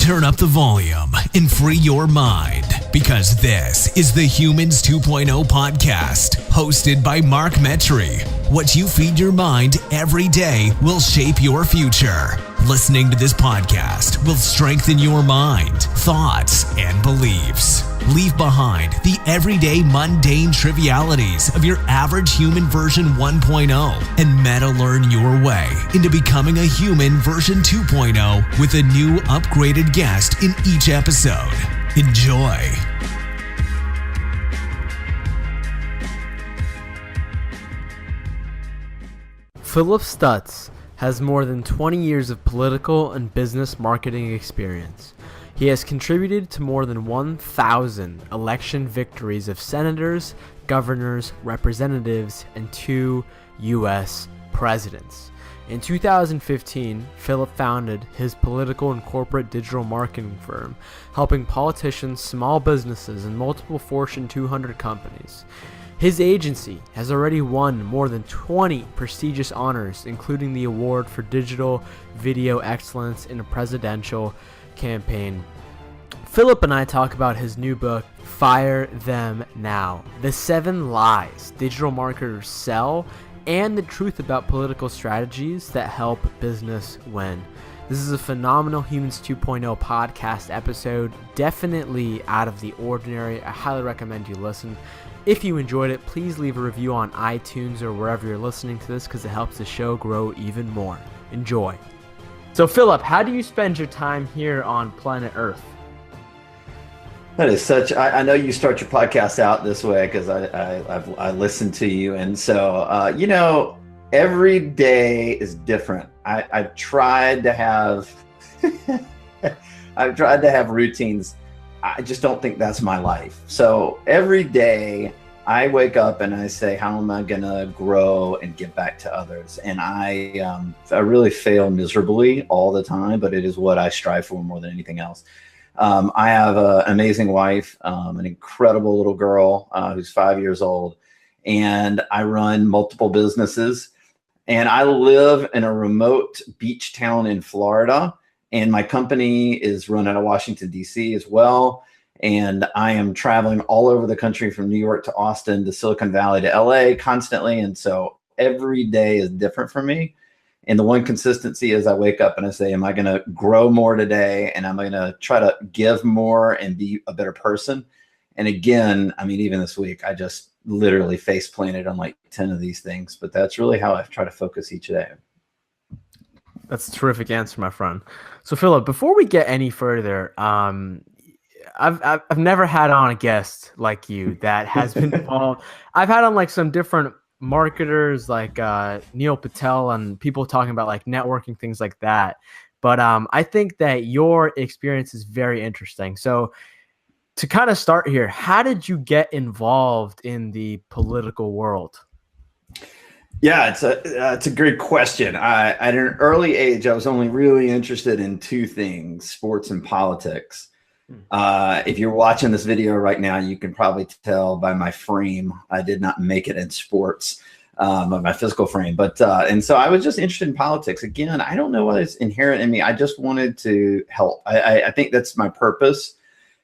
Turn up the volume and free your mind, because this is the Humans 2.0 podcast, hosted by Mark Metry. What you feed your mind every day will shape your future. Listening to this podcast will strengthen your mind, thoughts, and beliefs. Leave behind the everyday mundane trivialities of your average human version 1.0 and meta learn your way into becoming a human version 2.0 with a new upgraded guest in each episode. Enjoy. Phillip Stutts has more than 20 years of political and business marketing experience. He has contributed to more than 1,000 election victories of senators, governors, representatives, and 2 U.S. presidents. In 2015, Phillip founded his political and corporate digital marketing firm, helping politicians, small businesses, and multiple Fortune 200 companies. His agency has already won more than 20 prestigious honors, including the Award for Digital Video Excellence in a Presidential Campaign. Phillip and I talk about his new book, Fire Them Now: The 7 Lies Digital Marketers Sell, and the truth about political strategies that help business win. This is a phenomenal Humans 2.0 podcast episode, definitely out of the ordinary. I highly recommend you listen. If you enjoyed it, please leave a review on iTunes or wherever you're listening to this, because it helps the show grow even more. Enjoy. So Phillip, how do you spend your time here on planet Earth? That is such. I know you start your podcast out this way because I listen to you, and so every day is different. I've tried to have routines. I just don't think that's my life. So every day I wake up and I say, how am I gonna grow and give back to others? And I really fail miserably all the time, but it is what I strive for more than anything else. I have an amazing wife, an incredible little girl who's 5 years old, and I run multiple businesses. And I live in a remote beach town in Florida, and my company is run out of Washington, D.C. as well. And I am traveling all over the country, from New York to Austin to Silicon Valley to L.A. constantly. And so every day is different for me. And the one consistency is I wake up and I say, am I going to grow more today? And I'm going to try to give more and be a better person. And again, I mean, even this week, I just literally face planted on like 10 of these things. But that's really how I try to focus each day. That's a terrific answer, my friend. So Phillip, before we get any further, I've never had on a guest like you that has been involved. I've had on like some different marketers like Neil Patel and people talking about like networking, things like that. But I think that your experience is very interesting. So to kind of start here, how did you get involved in the political world? Yeah, it's a great question. At an early age, I was only really interested in 2 things: sports and politics. If you're watching this video right now, you can probably tell by my frame, I did not make it in sports, by my physical frame. But and so I was just interested in politics. Again, I don't know what is inherent in me. I just wanted to help. I think that's my purpose,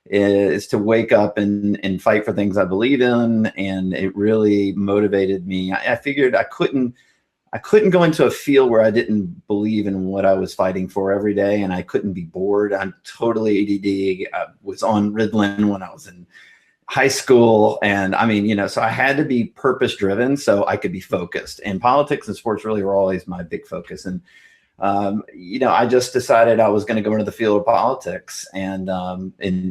is to wake up and fight for things I believe in. And it really motivated me. I figured I couldn't go into a field where I didn't believe in what I was fighting for every day, and I couldn't be bored. I'm totally ADD. I was on Ritalin when I was in high school. And I mean, so I had to be purpose driven so I could be focused. And politics and sports really were always my big focus. And, I just decided I was going to go into the field of politics, and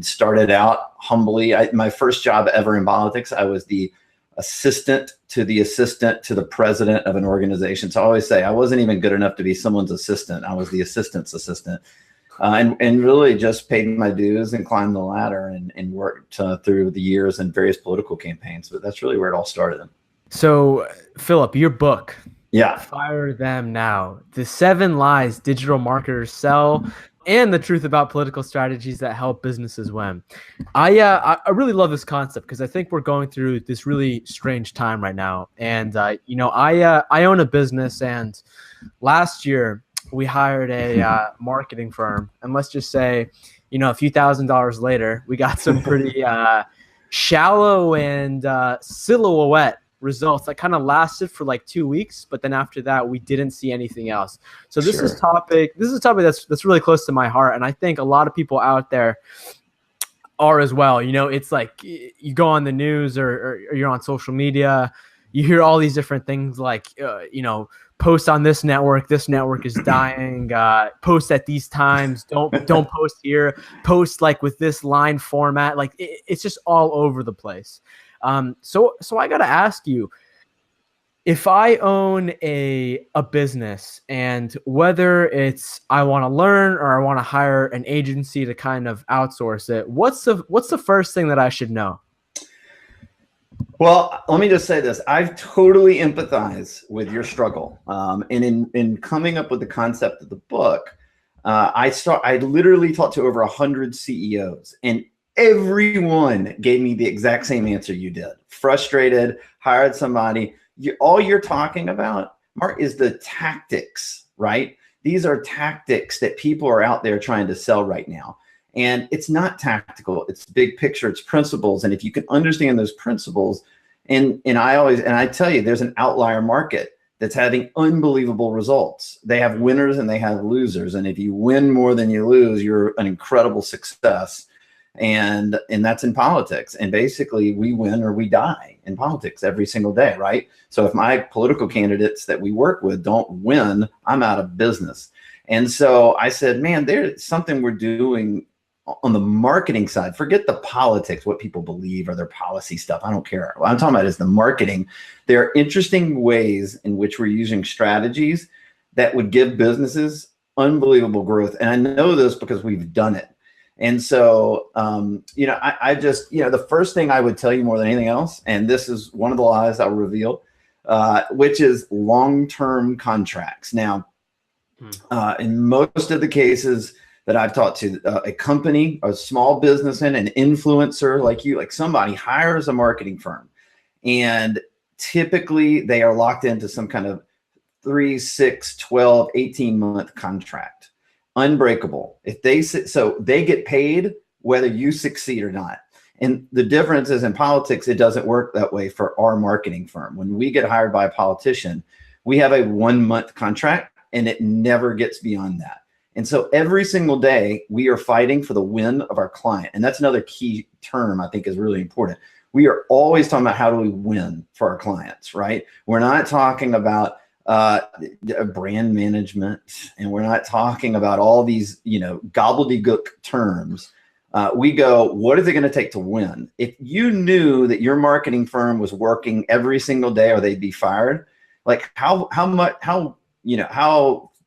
started out humbly. My first job ever in politics, I was the assistant to the president of an organization. So I always say I wasn't even good enough to be someone's assistant. I was the assistant's assistant, and really just paid my dues and climbed the ladder and worked through the years in various political campaigns. But that's really where it all started. So Phillip, your book, yeah, Fire Them Now: The 7 Lies Digital Marketers Sell, and the truth about political strategies that help businesses win. I really love this concept because I think we're going through this really strange time right now. And I own a business, and last year we hired a marketing firm, and let's just say, a few $1,000s later, we got some pretty shallow and silhouette results that kind of lasted for like 2 weeks, but then after that, we didn't see anything else. So this is a topic that's really close to my heart, and I think a lot of people out there are as well. It's like you go on the news or you're on social media, you hear all these different things like, post on this network is dying, post at these times, don't post here, post like with this line format. Like it's just all over the place. So I got to ask you, if I own a business, and whether it's I want to learn or I want to hire an agency to kind of outsource it, what's the first thing that I should know? Well, let me just say this. I totally empathize with your struggle. And in coming up with the concept of the book, I literally talked to over 100 CEOs, and everyone gave me the exact same answer you did. Frustrated, hired somebody. All you're talking about, Mark, is the tactics, right? These are tactics that people are out there trying to sell right now. And it's not tactical, it's big picture, it's principles. And if you can understand those principles, and I tell you, there's an outlier market that's having unbelievable results. They have winners and they have losers. And if you win more than you lose, you're an incredible success. And that's in politics. And basically we win or we die in politics every single day, right? So if my political candidates that we work with don't win, I'm out of business. And so I said, man, there's something we're doing on the marketing side. Forget the politics, what people believe or their policy stuff. I don't care. What I'm talking about is the marketing. There are interesting ways in which we're using strategies that would give businesses unbelievable growth. And I know this because we've done it. And so, I just, the first thing I would tell you more than anything else, and this is one of the lies I'll reveal, which is long-term contracts. Now, in most of the cases that I've talked to, a company, a small business, and an influencer like you, like somebody hires a marketing firm, and typically they are locked into some kind of 3, 6, 12, 18-month contract. Unbreakable. So they get paid whether you succeed or not. And the difference is in politics, it doesn't work that way for our marketing firm. When we get hired by a politician, we have a 1-month contract and it never gets beyond that. And so every single day we are fighting for the win of our client. And that's another key term I think is really important. We are always talking about how do we win for our clients, right? We're not talking about brand management, and we're not talking about all these, gobbledygook terms. We go, what is it going to take to win? If you knew that your marketing firm was working every single day or they'd be fired, like how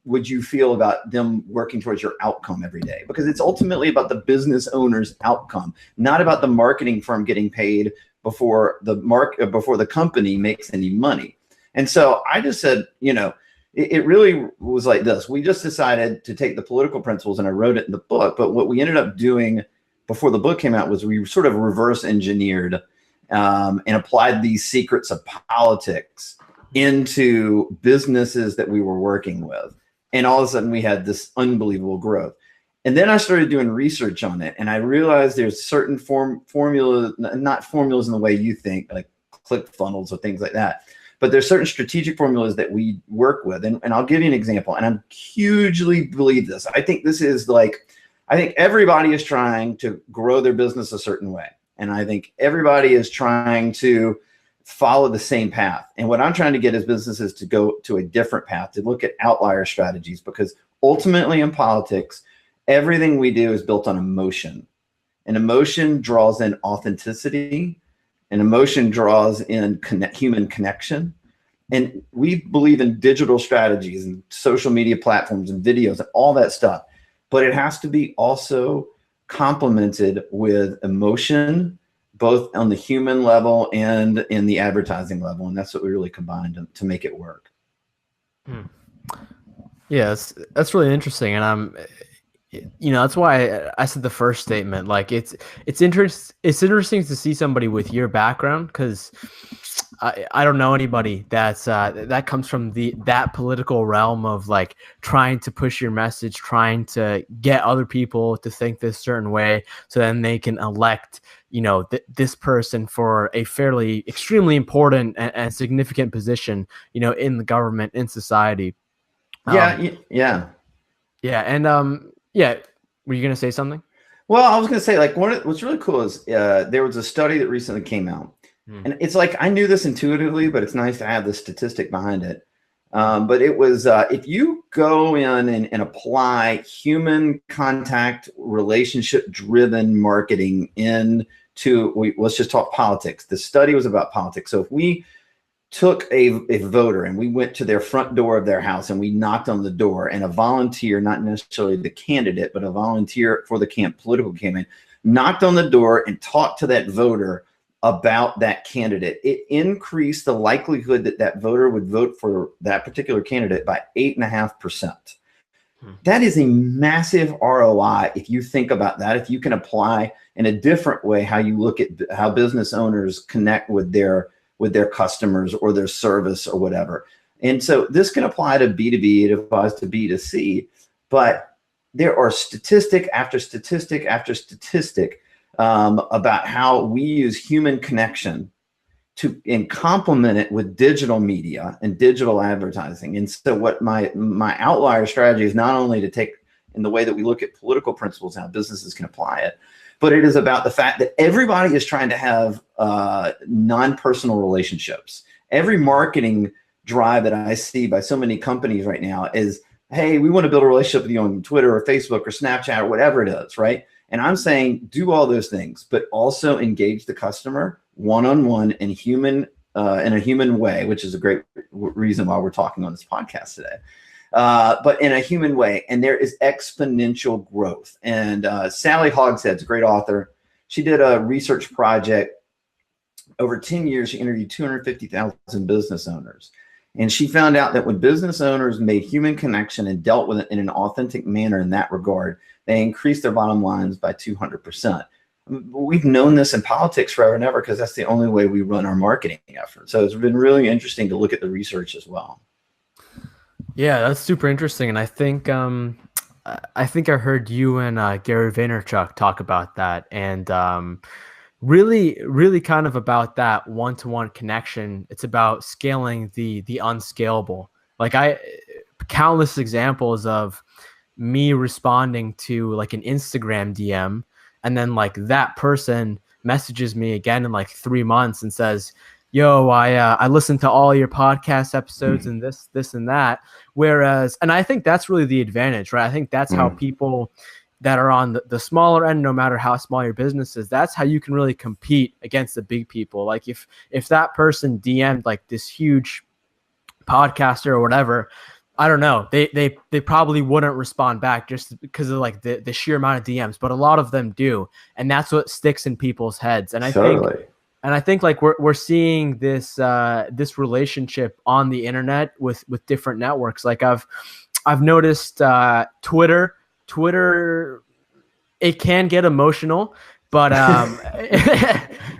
would you feel about them working towards your outcome every day? Because it's ultimately about the business owner's outcome, not about the marketing firm getting paid before the company makes any money. And so I just said, it really was like this. We just decided to take the political principles, and I wrote it in the book. But what we ended up doing before the book came out was we sort of reverse engineered and applied these secrets of politics into businesses that we were working with. And all of a sudden we had this unbelievable growth. And then I started doing research on it, and I realized there's certain formulas, not formulas in the way you think, like click funnels or things like that. But there's certain strategic formulas that we work with. And I'll give you an example. And I hugely believe this. I think everybody is trying to grow their business a certain way. And I think everybody is trying to follow the same path. And what I'm trying to get is businesses to go to a different path, to look at outlier strategies, because ultimately in politics, everything we do is built on emotion. And emotion draws in authenticity. And emotion draws in human connection. And we believe in digital strategies and social media platforms and videos and all that stuff. But it has to be also complemented with emotion, both on the human level and in the advertising level. And that's what we really combined to make it work. Yeah, that's really interesting. And that's why I said the first statement. Like it's interesting to see somebody with your background, because I don't know anybody that's that comes from that political realm of like trying to push your message, trying to get other people to think this certain way, so then they can elect, this person for a fairly extremely important and significant position, in the government, in society. Yeah. Yeah, and yeah, were you gonna say something? Well, I was going to say, like, what's really cool is there was a study that recently came out, and it's like I knew this intuitively, but it's nice to have the statistic behind it. But it was if you go in and apply human contact, relationship-driven marketing let's just talk politics. The study was about politics. So if we took a voter and we went to their front door of their house and we knocked on the door, and a volunteer, not necessarily the candidate, but a volunteer for the political campaign, knocked on the door and talked to that voter about that candidate, it increased the likelihood that that voter would vote for that particular candidate by 8.5%. That is a massive ROI if you think about that. If you can apply in a different way how you look at how business owners connect with their customers or their service or whatever. And so this can apply to B2B, it applies to B2C, but there are statistic after statistic after statistic about how we use human connection and complement it with digital media and digital advertising. And so what my outlier strategy is not only to take in the way that we look at political principles and how businesses can apply it, but it is about the fact that everybody is trying to have non-personal relationships. Every marketing drive that I see by so many companies right now is, hey, we want to build a relationship with you on Twitter or Facebook or Snapchat or whatever it is, right? And I'm saying do all those things, but also engage the customer one-on-one in a human way, which is a great reason why we're talking on this podcast today. But in a human way, and there is exponential growth. And Sally Hogshead's a great author. She did a research project over 10 years. She interviewed 250,000 business owners. And she found out that when business owners made human connection and dealt with it in an authentic manner in that regard, they increased their bottom lines by 200%. We've known this in politics forever and ever because that's the only way we run our marketing effort. So it's been really interesting to look at the research as well. Yeah, that's super interesting. And I think I heard you and Gary Vaynerchuk talk about that, and really kind of about that one-to-one connection. It's about scaling the unscalable. Like countless examples of me responding to like an Instagram DM, and then like that person messages me again in like 3 months and says, yo, I listened to all your podcast episodes and this and that. Whereas, and I think that's really the advantage, right? I think that's how people that are on the smaller end, no matter how small your business is, that's how you can really compete against the big people. Like if that person DM'd like this huge podcaster or whatever, I don't know, they probably wouldn't respond back just because of like the sheer amount of DMs, but a lot of them do. And that's what sticks in people's heads. And I think like we're seeing this this relationship on the internet with different networks. Like I've noticed Twitter, it can get emotional, but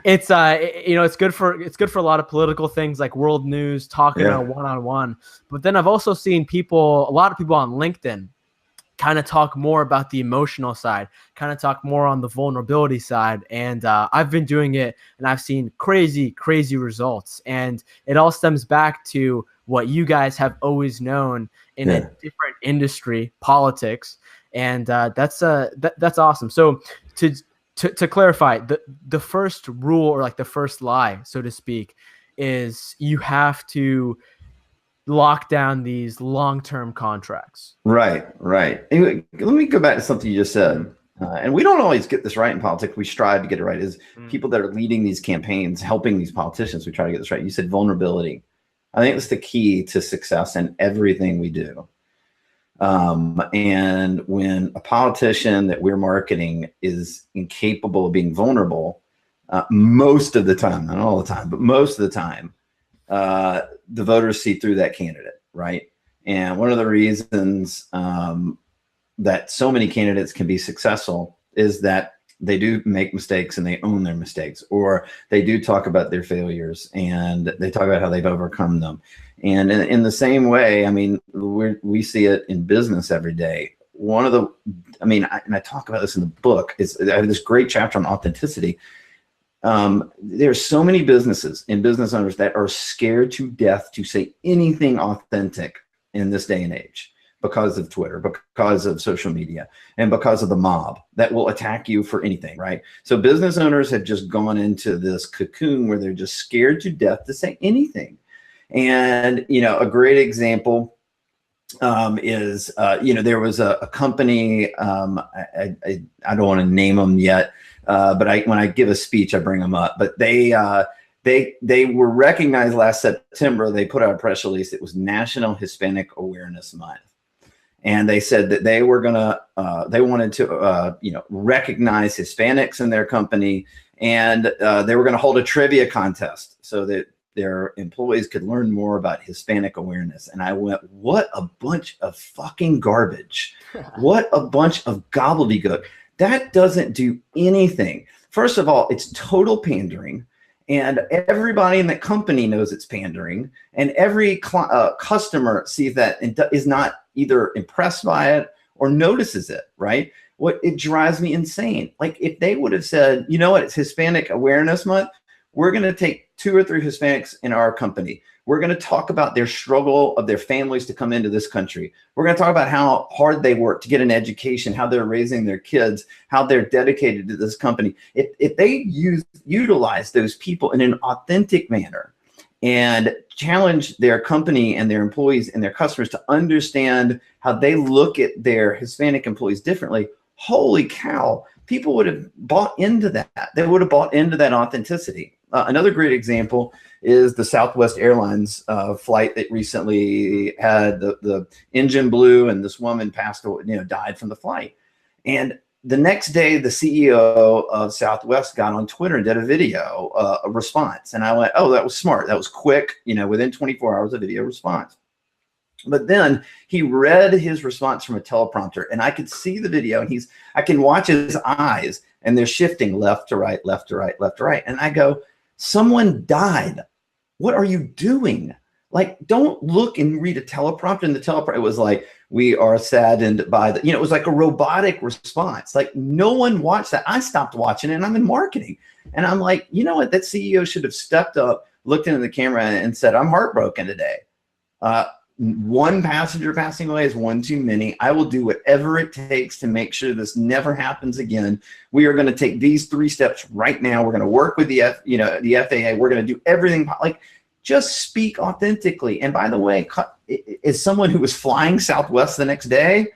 it's it's good for a lot of political things like world news, talking on one-on-one. But then I've also seen a lot of people on LinkedIn kind of talk more about the emotional side, kind of talk more on the vulnerability side. And I've been doing it and I've seen crazy results. And it all stems back to what you guys have always known in a different industry, politics. And that's awesome. So to clarify, the first rule, or like the first lie, so to speak, is you have to lock down these long-term contracts. Right. Anyway, let me go back to something you just said. And we don't always get this right in politics. We strive to get it right. Is people that are leading these campaigns, helping these politicians, we try to get this right. You said vulnerability. I think that's the key to success in everything we do. And when a politician that we're marketing is incapable of being vulnerable, most of the time, not all the time, but most of the time, the voters see through that candidate, right? And one of the reasons that so many candidates can be successful is that They do make mistakes and they own their mistakes, or they do talk about their failures and they talk about how they've overcome them. And in the same way, I mean, we see it in business every day. And I talk about this in the book. I have this great chapter on authenticity. There's so many businesses and business owners that are scared to death to say anything authentic in this day and age, because of Twitter, because of social media, and because of the mob that will attack you for anything, right? So business owners have just gone into this cocoon where they're just scared to death to say anything. And, a great example is, there was a company, I don't want to name them yet, but when I give a speech, I bring them up. But they were recognized last September. They put out a press release. It was National Hispanic Awareness Month. And they said that they wanted to, recognize Hispanics in their company, and they were going to hold a trivia contest so that their employees could learn more about Hispanic awareness. And I went, what a bunch of fucking garbage. What a bunch of gobbledygook. That doesn't do anything. First of all, it's total pandering. And everybody in the company knows it's pandering. And every customer sees that and is not either impressed by it or notices it, right? It drives me insane. Like, if they would have said, you know what, it's Hispanic Awareness Month, we're going to take 2 or 3 Hispanics in our company. We're going to talk about their struggle of their families to come into this country. We're going to talk about how hard they work to get an education, how they're raising their kids, how they're dedicated to this company. If they utilize those people in an authentic manner and challenge their company and their employees and their customers to understand how they look at their Hispanic employees differently, holy cow, people would have bought into that. They would have bought into that authenticity. Another great example is the Southwest Airlines flight that recently had the engine blew and this woman died from the flight. And the next day, the CEO of Southwest got on Twitter and did a video, a response. And I went, oh, that was smart. That was quick. Within 24 hours, a video response. But then he read his response from a teleprompter, and I could see the video, and I can watch his eyes, and they're shifting left to right, left to right, left to right. And I go, someone died. What are you doing? Like, don't look and read a teleprompter. And the teleprompter, it was like, we are saddened by the, it was like a robotic response. Like, no one watched that. I stopped watching it, and I'm in marketing. And I'm like, you know what? That CEO should have stepped up, looked into the camera, and said, I'm heartbroken today. One passenger passing away is one too many. I will do whatever it takes to make sure this never happens again. We are going to take these 3 steps right now. We're going to work with the FAA. We're going to do everything. Like, just speak authentically. And by the way, as someone who was flying Southwest the next day,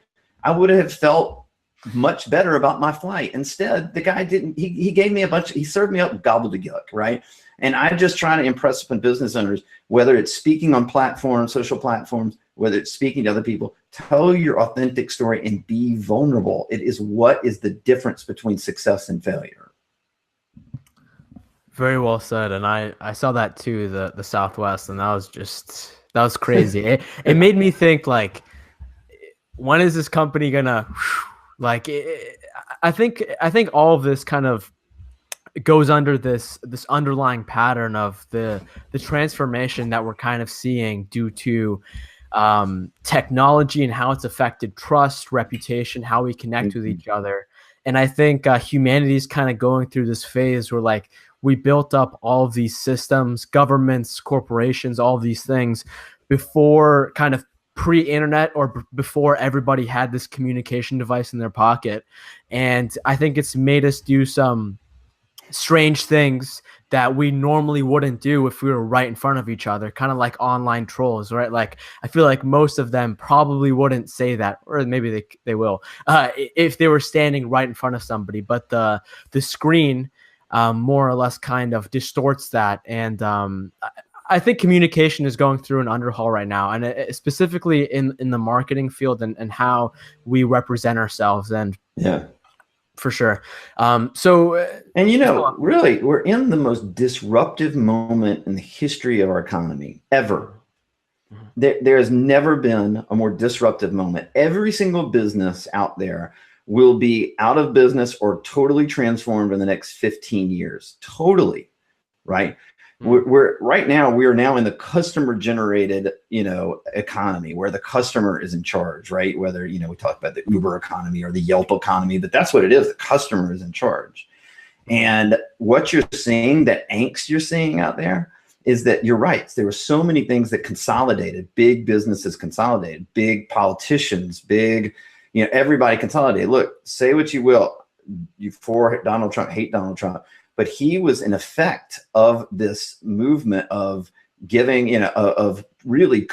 I would have felt much better about my flight. Instead, the guy didn't. He gave me he served me up gobbledygook, right? And I just try to impress upon business owners, whether it's speaking on platforms, social platforms, whether it's speaking to other people, tell your authentic story and be vulnerable. It is what is the difference between success and failure. Very well said. And I saw that too, the Southwest, and that was crazy. It made me think, like, when is this company gonna, like, I think all of this kind of goes under this underlying pattern of the transformation that we're kind of seeing due to technology and how it's affected trust, reputation, how we connect with each other. And I think humanity is kind of going through this phase where, like, we built up all of these systems, governments, corporations, all of these things before kind of pre-internet or before everybody had this communication device in their pocket. And I think it's made us do some strange things that we normally wouldn't do if we were right in front of each other, kind of like online trolls, right? Like, I feel like most of them probably wouldn't say that, or maybe they will, if they were standing right in front of somebody. But the screen more or less kind of distorts that. And I think communication is going through an underhaul right now, and specifically in the marketing field and how we represent ourselves. And yeah, for sure. And really, we're in the most disruptive moment in the history of our economy ever. There has never been a more disruptive moment. Every single business out there will be out of business or totally transformed in the next 15 years. Totally, right? We're right now, we are now in the customer generated, economy where the customer is in charge, right? Whether, we talk about the Uber economy or the Yelp economy, but that's what it is. The customer is in charge. And what you're seeing, that angst you're seeing out there, is that you're right. There were so many things that consolidated, big businesses consolidated, big politicians, everybody consolidated. Look, say what you will, you for Donald Trump, hate Donald Trump, but he was an effect of this movement of giving, of really,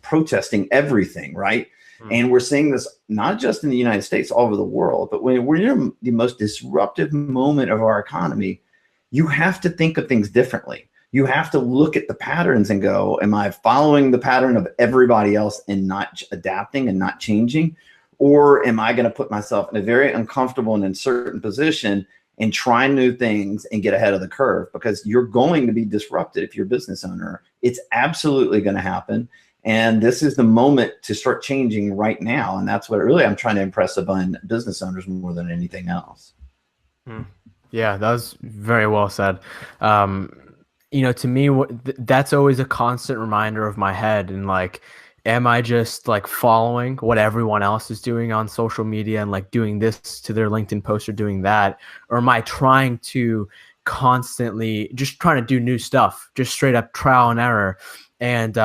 protesting everything, right? And we're seeing this not just in the United States, all over the world, but when we're in the most disruptive moment of our economy, you have to think of things differently. You have to look at the patterns and go, am I following the pattern of everybody else and not adapting and not changing? Or am I going to put myself in a very uncomfortable and uncertain position and try new things and get ahead of the curve? Because you're going to be disrupted if you're a business owner. It's absolutely going to happen. And this is the moment to start changing right now. And that's what really I'm trying to impress upon business owners more than anything else. Yeah, that was very well said. To me, that's always a constant reminder of my head. And like, am I just like following what everyone else is doing on social media and like doing this to their LinkedIn post or doing that? Or am I trying to constantly just trying to do new stuff, just straight up trial and error? And,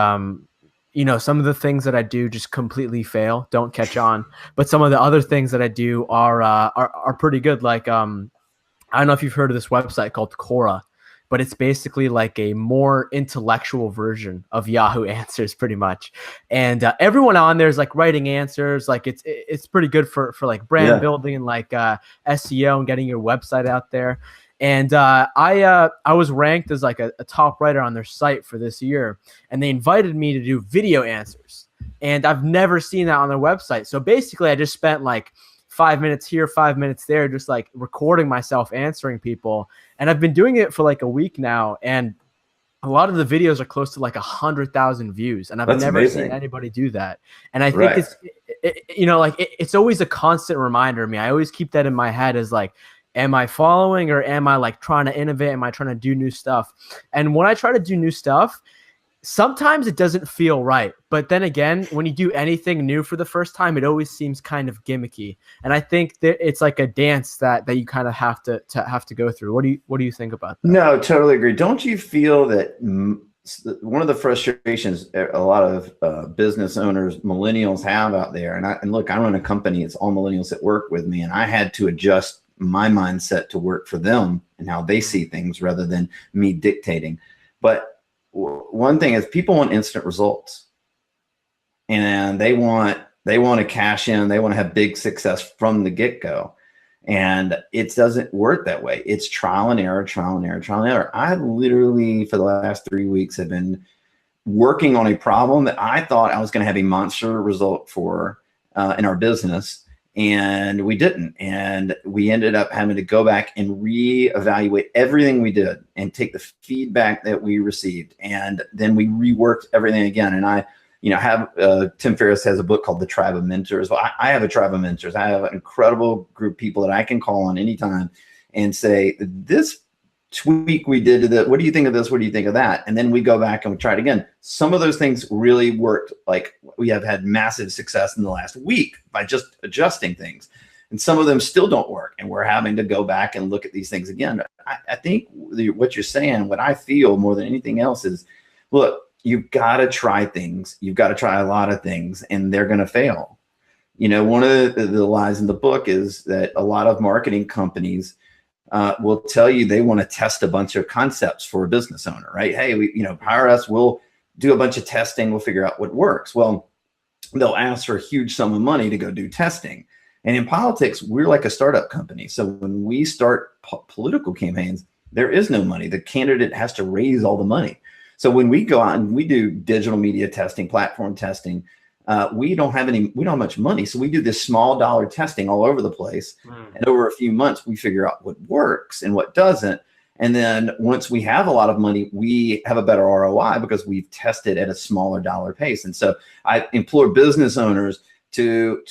some of the things that I do just completely fail, don't catch on. But some of the other things that I do are pretty good. Like, I don't know if you've heard of this website called Quora, but it's basically like a more intellectual version of Yahoo Answers, pretty much. And everyone on there is like writing answers. Like it's pretty good for like brand building and like SEO and getting your website out there. And I was ranked as like a top writer on their site for this year, and they invited me to do video answers. And I've never seen that on their website. So basically, I just spent like 5 minutes here, 5 minutes there, just like recording myself answering people. And I've been doing it for like a week now. And a lot of the videos are close to like 100,000 views. And I've never seen anybody do that. And I think it's always a constant reminder to me. I always keep that in my head as like, am I following or am I like trying to innovate? Am I trying to do new stuff? And when I try to do new stuff, sometimes it doesn't feel right. But then again, when you do anything new for the first time, it always seems kind of gimmicky. And I think that it's like a dance that you kind of have to go through. What do you think about that? No, totally agree. Don't you feel that one of the frustrations a lot of business owners, millennials have out there, and look, I run a company, it's all millennials that work with me, and I had to adjust my mindset to work for them and how they see things rather than me dictating. But one thing is people want instant results, and they want to cash in. They want to have big success from the get-go. And it doesn't work that way. It's trial and error, trial and error, trial and error. I literally, for the last 3 weeks, have been working on a problem that I thought I was going to have a monster result for in our business. And we didn't. And we ended up having to go back and reevaluate everything we did and take the feedback that we received. And then we reworked everything again. And I, have Tim Ferriss has a book called The Tribe of Mentors. Well, I have a tribe of mentors. I have an incredible group of people that I can call on anytime and say, this tweak we did to that, what do you think of this? What do you think of that? And then we go back and we try it again. Some of those things really worked. Like we have had massive success in the last week by just adjusting things. And some of them still don't work. And we're having to go back and look at these things again. I think what you're saying, what I feel more than anything else is, look, you've got to try things. You've got to try a lot of things, and they're going to fail. One of the lies in the book is that a lot of marketing companies will tell you they want to test a bunch of concepts for a business owner, right? Hey, hire us. We'll do a bunch of testing. We'll figure out what works. Well, they'll ask for a huge sum of money to go do testing. And in politics, we're like a startup company. So when we start political campaigns, there is no money. The candidate has to raise all the money. So when we go out and we do digital media testing, platform testing, we don't have much money. So we do this small dollar testing all over the place. And over a few months, we figure out what works and what doesn't. And then once we have a lot of money, we have a better ROI because we've tested at a smaller dollar pace. And so I implore business owners to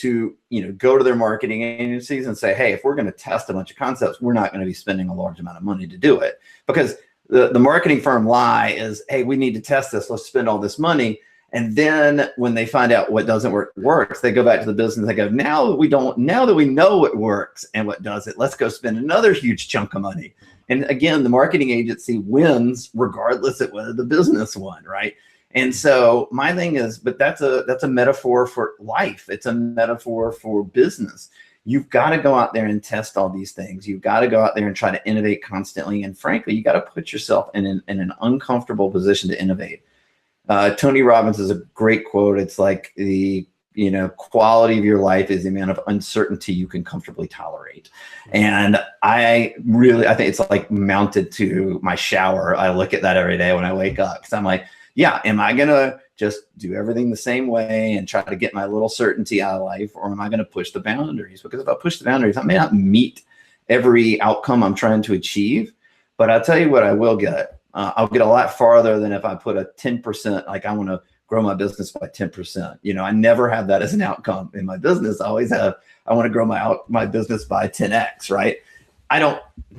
go to their marketing agencies and say, hey, if we're going to test a bunch of concepts, we're not going to be spending a large amount of money to do it. Because the marketing firm lie is, hey, we need to test this, let's spend all this money. And then when they find out what doesn't work works, they go back to the business. They go, now that we know what works and what doesn't, let's go spend another huge chunk of money. And again, the marketing agency wins regardless of whether the business won, right? And so my thing is, but that's a metaphor for life. It's a metaphor for business. You've got to go out there and test all these things. You've got to go out there and try to innovate constantly. And frankly, you got to put yourself in an uncomfortable position to innovate. Tony Robbins is a great quote. It's like the quality of your life is the amount of uncertainty you can comfortably tolerate. And I think it's like mounted to my shower. I look at that every day when I wake up, because I'm like, yeah, am I going to just do everything the same way and try to get my little certainty out of life? Or am I going to push the boundaries? Because if I push the boundaries, I may not meet every outcome I'm trying to achieve, but I'll tell you what I will get. I'll get a lot farther than if I put a 10%, like I want to grow my business by 10%. I never have that as an outcome in my business. I always have, I want to grow my business by 10x, right? I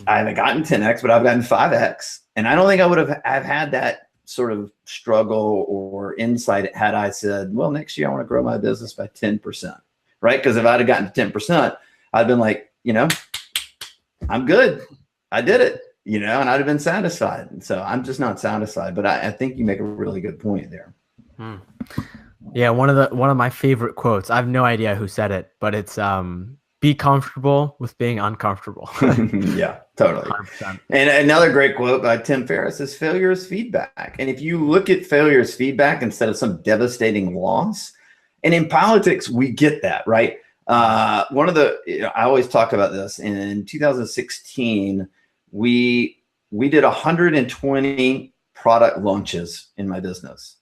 haven't gotten 10x, but I've gotten 5x. And I don't think I would have had that sort of struggle or insight had I said, well, next year I want to grow my business by 10%, right? Because if I'd have gotten to 10%, I'd been like, I'm good. I did it, and I'd have been satisfied. And so I'm just not satisfied, but I think you make a really good point there. Yeah. One of my favorite quotes, I have no idea who said it, but it's, be comfortable with being uncomfortable. Yeah, totally. 100%. And another great quote by Tim Ferriss is, failure is feedback. And if you look at failure as feedback instead of some devastating loss, and in politics, we get that, right? I always talk about this. In 2016, we did 120 product launches in my business.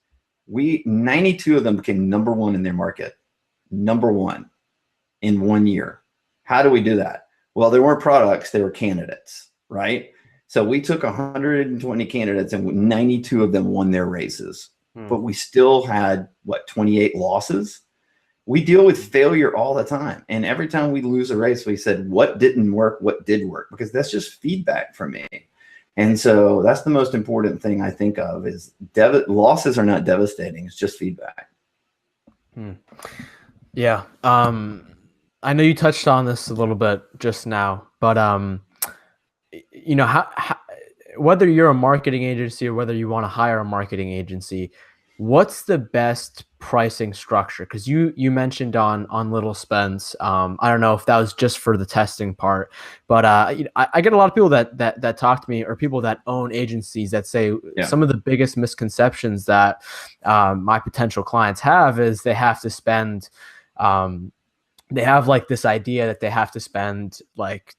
92 of them became number one in their market, number one in 1 year. How do we do that? Well, they weren't products, they were candidates, right? So we took 120 candidates and 92 of them won their races, but we still had 28 losses. We deal with failure all the time. And every time we lose a race, we said, what didn't work? What did work? Because that's just feedback for me. And so that's the most important thing I think of is losses are not devastating. It's just feedback. Yeah. I know you touched on this a little bit just now, but how whether you're a marketing agency or whether you want to hire a marketing agency, what's the best pricing structure? Because you mentioned on Little Spence, I don't know if that was just for the testing part, but I get a lot of people that talk to me, or people that own agencies, that say some of the biggest misconceptions that my potential clients have is they have to spend. They have like this idea that they have to spend like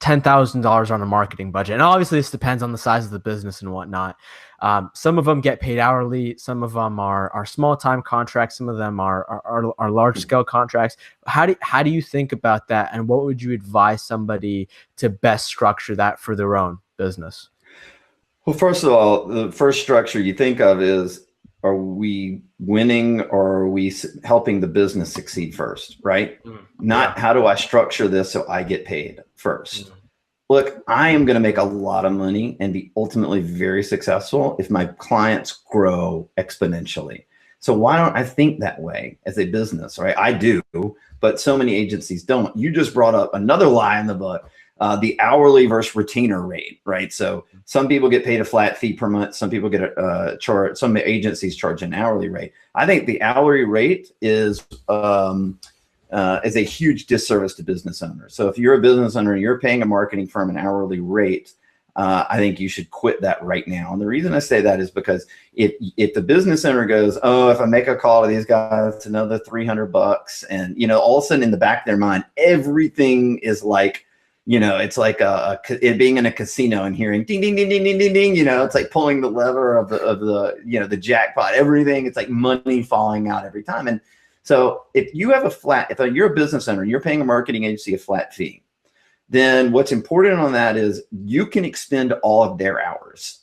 $10,000 on a marketing budget. And obviously this depends on the size of the business and whatnot. Some of them get paid hourly. Some of them are small time contracts. Some of them are large scale contracts. How do you think about that? And what would you advise somebody to best structure that for their own business? Well, first of all, the first structure you think of is, are we winning or are we helping the business succeed first, right? Not how do I structure this so I get paid first. Look, I am going to make a lot of money and be ultimately very successful if my clients grow exponentially. So why don't I think that way as a business, right? I do, but so many agencies don't. You just brought up another lie in the book. The hourly versus retainer rate, right? So some people get paid a flat fee per month. Some people get a charge. Some agencies charge an hourly rate. I think the hourly rate is a huge disservice to business owners. So if you're a business owner and you're paying a marketing firm an hourly rate, I think you should quit that right now. And the reason I say that is because if the business owner goes, oh, if I make a call to these guys, it's another $300, and all of a sudden in the back of their mind, everything is like, it's like it being in a casino and hearing ding, ding, ding, ding, ding, ding, ding. It's like pulling the lever of the jackpot, everything. It's like money falling out every time. And so if you have if you're a business owner and you're paying a marketing agency a flat fee, then what's important on that is you can expend all of their hours,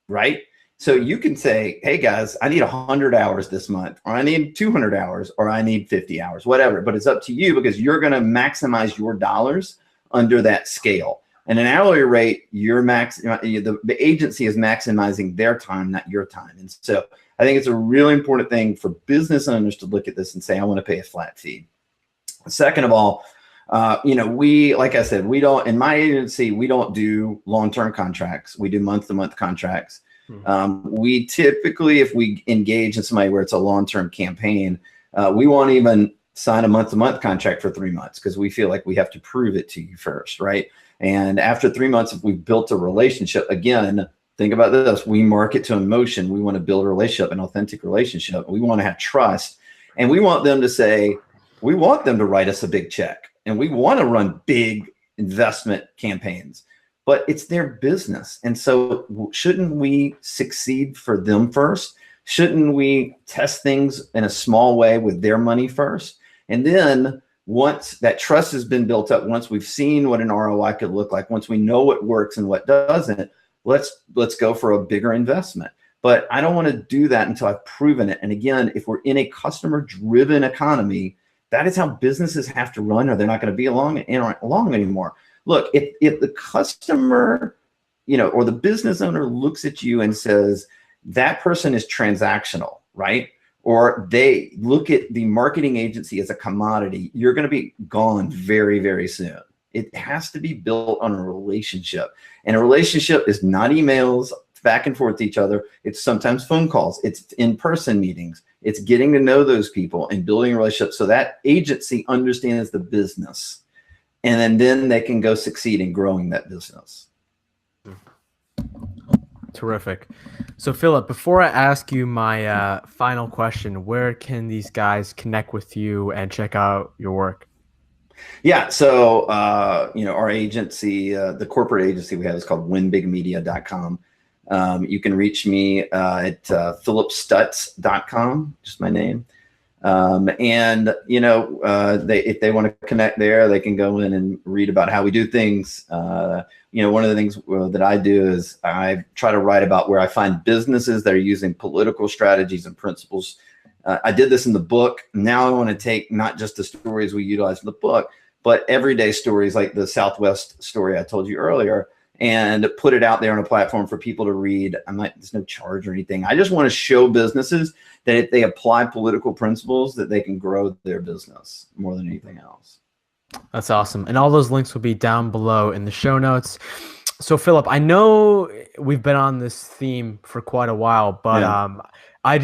right? So you can say, hey guys, I need 100 hours this month, or I need 200 hours, or I need 50 hours, whatever. But it's up to you, because you're going to maximize your dollars under that scale. And an hourly rate, the agency is maximizing their time, not your time. And so I think it's a really important thing for business owners to look at this and say, I want to pay a flat fee. Second of all, like I said, in my agency, we don't do long-term contracts. We do month-to-month contracts. We typically, if we engage in somebody where it's a long-term campaign, we won't even sign a month-to-month contract for 3 months, because we feel like we have to prove it to you first, right? And after 3 months, if we've built a relationship, again, think about this, we market to emotion. We want to build a relationship, an authentic relationship. We want to have trust, and we want them to write us a big check, and we want to run big investment campaigns. But it's their business. And so shouldn't we succeed for them first? Shouldn't we test things in a small way with their money first? And then once that trust has been built up, once we've seen what an ROI could look like, once we know what works and what doesn't, let's go for a bigger investment. But I don't want to do that until I've proven it. And again, if we're in a customer-driven economy, that is how businesses have to run, or they're not going to be along anymore. Look, if the customer, or the business owner looks at you and says, that person is transactional, right? Or they look at the marketing agency as a commodity, you're going to be gone very, very soon. It has to be built on a relationship. And a relationship is not emails back and forth to each other. It's sometimes phone calls. It's in-person meetings. It's getting to know those people and building a relationship so that agency understands the business. And then they can go succeed in growing that business. Terrific. So, Phillip, before I ask you my final question, where can these guys connect with you and check out your work? Yeah. So, our agency, the corporate agency we have, is called winbigmedia.com. You can reach me at phillipstutts.com, just my name. If they want to connect there, they can go in and read about how we do things. One of the things that I do is I try to write about where I find businesses that are using political strategies and principles. I did this in the book. Now I want to take not just the stories we utilize in the book, but everyday stories like the Southwest story I told you earlier, and put it out there on a platform for people to read. There's no charge or anything. I just want to show businesses that if they apply political principles, that they can grow their business more than anything else. That's awesome. And all those links will be down below in the show notes. So, Phillip, I know we've been on this theme for quite a while, but I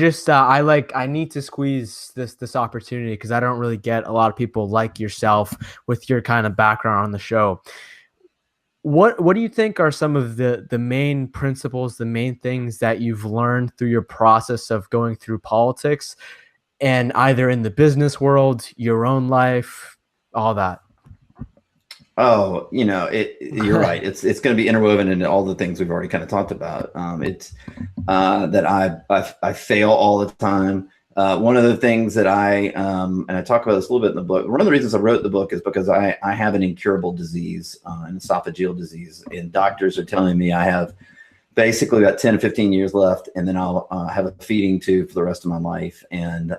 need to squeeze this opportunity, because I don't really get a lot of people like yourself with your kind of background on the show. What do you think are some of the main principles, the main things that you've learned through your process of going through politics, and either in the business world, your own life, all that? Oh, you're right. It's going to be interwoven into all the things we've already kind of talked about. It's that I fail all the time. One of the things that and I talk about this a little bit in the book, one of the reasons I wrote the book is because I have an incurable disease, an esophageal disease, and doctors are telling me I have basically about 10 to 15 years left, and then I'll have a feeding tube for the rest of my life. And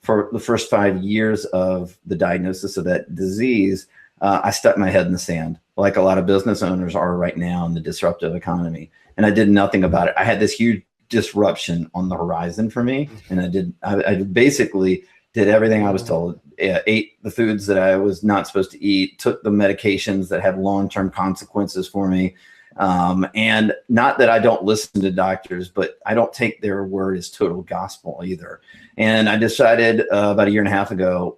for the first 5 years of the diagnosis of that disease, I stuck my head in the sand, like a lot of business owners are right now in the disruptive economy, and I did nothing about it. I had this huge disruption on the horizon for me, and I basically did everything I was told, ate the foods that I was not supposed to eat, took the medications that had long-term consequences for me, and not that I don't listen to doctors, but I don't take their word as total gospel either. And I decided about a year and a half ago,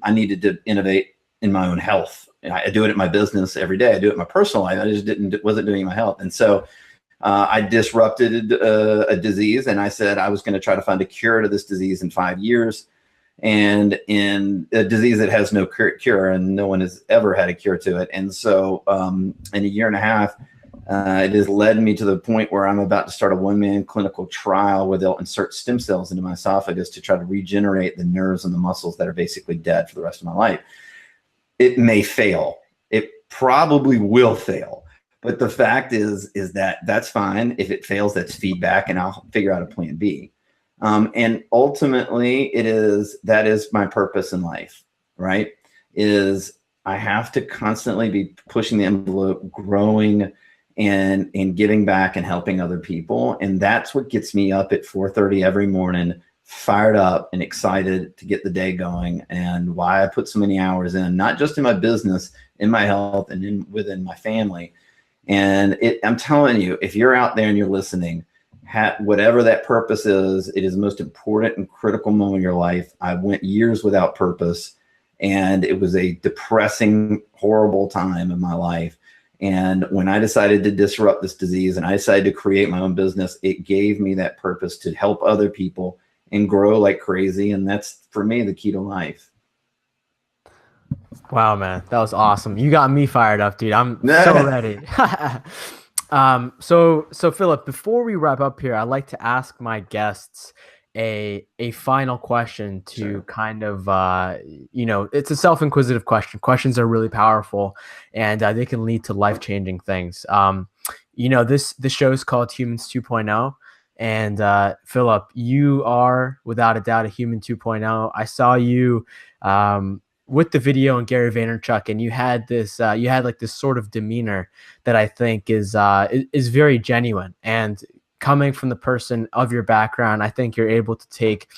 I needed to innovate in my own health. I do it in my business every day. I do it in my personal life. I just wasn't doing it in my health. And so I disrupted a disease, and I said I was going to try to find a cure to this disease in 5 years. And in a disease that has no cure, and no one has ever had a cure to it. And so in a year and a half, it has led me to the point where I'm about to start a one-man clinical trial where they'll insert stem cells into my esophagus to try to regenerate the nerves and the muscles that are basically dead for the rest of my life. It may fail. It probably will fail. But the fact is that that's fine. If it fails, that's feedback, and I'll figure out a plan B. And ultimately, that is my purpose in life, right? Is I have to constantly be pushing the envelope, growing, and giving back and helping other people. And that's what gets me up at 4:30 every morning, fired up and excited to get the day going, and why I put so many hours in, not just in my business, in my health, and within my family. And I'm telling you, if you're out there and you're listening, whatever that purpose is, it is the most important and critical moment of your life. I went years without purpose, and it was a depressing, horrible time in my life. And when I decided to disrupt this disease and I decided to create my own business, it gave me that purpose to help other people and grow like crazy. And that's, for me, the key to life. Wow, man, that was awesome. You got me fired up, dude. I'm so ready. So Phillip, before we wrap up here, I'd like to ask my guests a final question to Sure. kind of, it's a self-inquisitive question. Questions are really powerful, and they can lead to life-changing things. This show is called Humans 2.0. And Phillip, you are without a doubt a human 2.0. I saw you with the video on Gary Vaynerchuk, and you had this sort of demeanor that I think is very genuine. And coming from the person of your background, I think you're able to take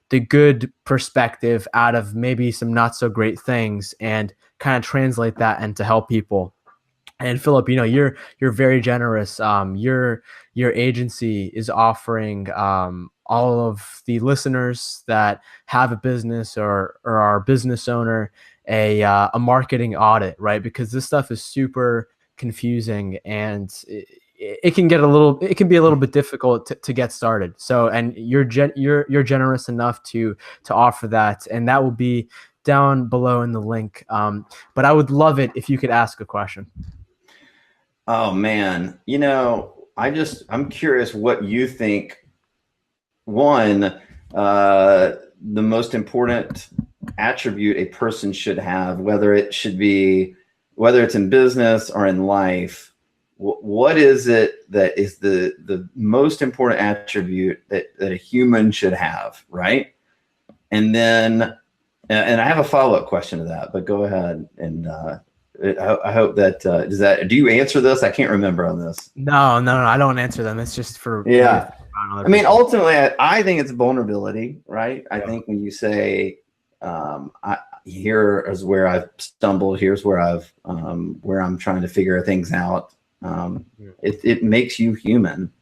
the good perspective out of maybe some not so great things and kind of translate that and to help people. And Phillip, you're very generous. Your agency is offering all of the listeners that have a business or are a business owner a marketing audit, right? Because this stuff is super confusing, and it can be a little bit difficult to get started. So, and you're generous enough to offer that, and that will be down below in the link. But I would love it if you could ask a question. Oh man, I'm curious what you think. One, the most important attribute a person should have, whether it's in business or in life. What is it that is the most important attribute that a human should have, right? And then, and I have a follow-up question to that, but go ahead. And I hope that do you answer this? I can't remember on this. No, I don't answer them. It's just for I mean, ultimately, I think it's vulnerability, right? I think when you say, here is where I've stumbled, here's where I'm trying to figure things out. It makes you human.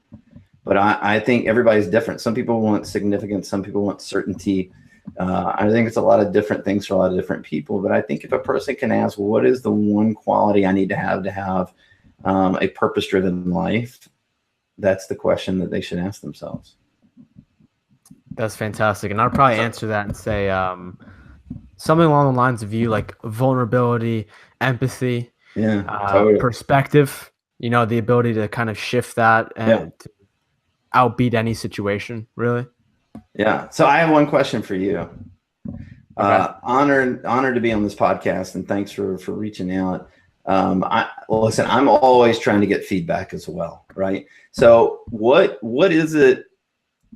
But I think everybody's different. Some people want significance, some people want certainty. I think it's a lot of different things for a lot of different people. But I think if a person can ask, what is the one quality I need to have a purpose-driven life? That's the question that they should ask themselves. That's fantastic. And I'll probably answer that and say something along the lines of like vulnerability, empathy, totally. Perspective, the ability to kind of shift that and to outbeat any situation, really. Yeah. So I have one question for you. Okay. Honored to be on this podcast, and thanks for reaching out. Listen, I'm always trying to get feedback as well, right? So what is it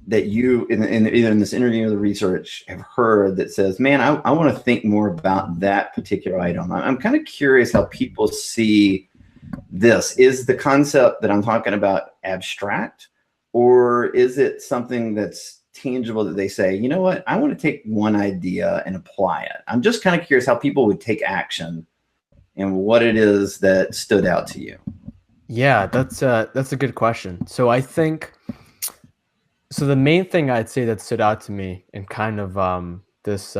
that you, either in this interview or the research, have heard that says, man, I want to think more about that particular item? I'm kind of curious how people see this. Is the concept that I'm talking about abstract, or is it something that's tangible that they say, you know what, I want to take one idea and apply it? I'm just kind of curious how people would take action and what it is that stood out to you. Yeah, that's a good question. So I think, the main thing I'd say that stood out to me in kind of this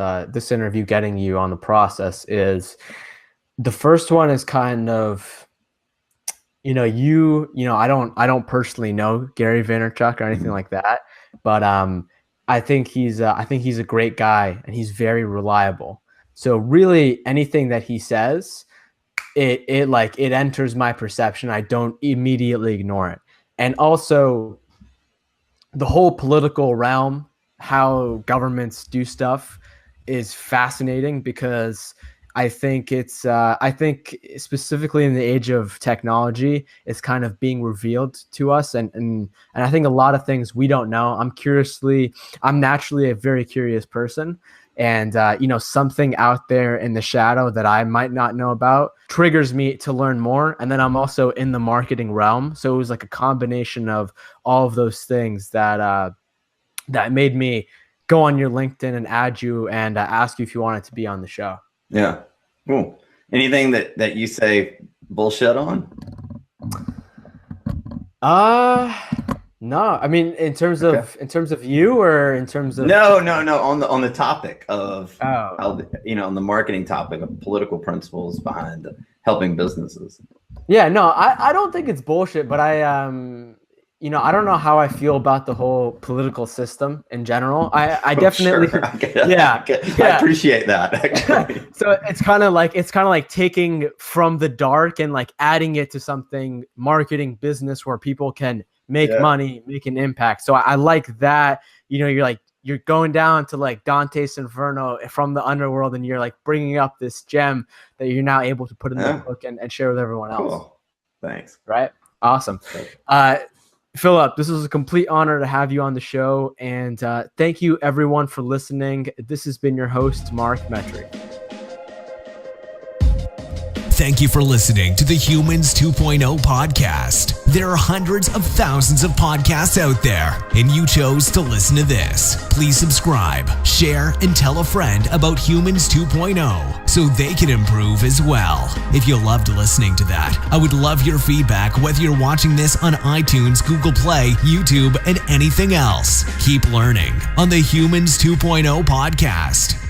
interview, getting you on the process, is the first one is kind of, I don't personally know Gary Vaynerchuk or anything like that, but I think he's a great guy, and he's very reliable. So really anything that he says, it enters my perception. I don't immediately ignore it. And also the whole political realm, how governments do stuff, is fascinating, because I think I think specifically in the age of technology, it's kind of being revealed to us. And I think a lot of things we don't know. I'm naturally a very curious person. And, something out there in the shadow that I might not know about triggers me to learn more. And then I'm also in the marketing realm. So it was like a combination of all of those things that made me go on your LinkedIn and add you and ask you if you wanted to be on the show. Yeah. Cool. Anything that you say bullshit on? No. I mean, in terms of you, or in terms of no. On the topic of on the marketing topic of political principles behind helping businesses. Yeah. No, I don't think it's bullshit, but I don't know how I feel about the whole political system in general. I definitely, sure. Yeah. I appreciate that. Actually. So it's kind of like taking from the dark and like adding it to something marketing business where people can make money, make an impact. So I like that. You're going down to like Dante's Inferno from the underworld, and you're like bringing up this gem that you're now able to put in the book and share with everyone else. Cool. Thanks. Right. Awesome. Phillip, this was a complete honor to have you on the show, and thank you everyone for listening. This has been your host, Mark Metry. Thank you for listening to the Humans 2.0 podcast. There are hundreds of thousands of podcasts out there, and you chose to listen to this. Please subscribe, share, and tell a friend about Humans 2.0 so they can improve as well. If you loved listening to that, I would love your feedback, whether you're watching this on iTunes, Google Play, YouTube, and anything else. Keep learning on the Humans 2.0 podcast.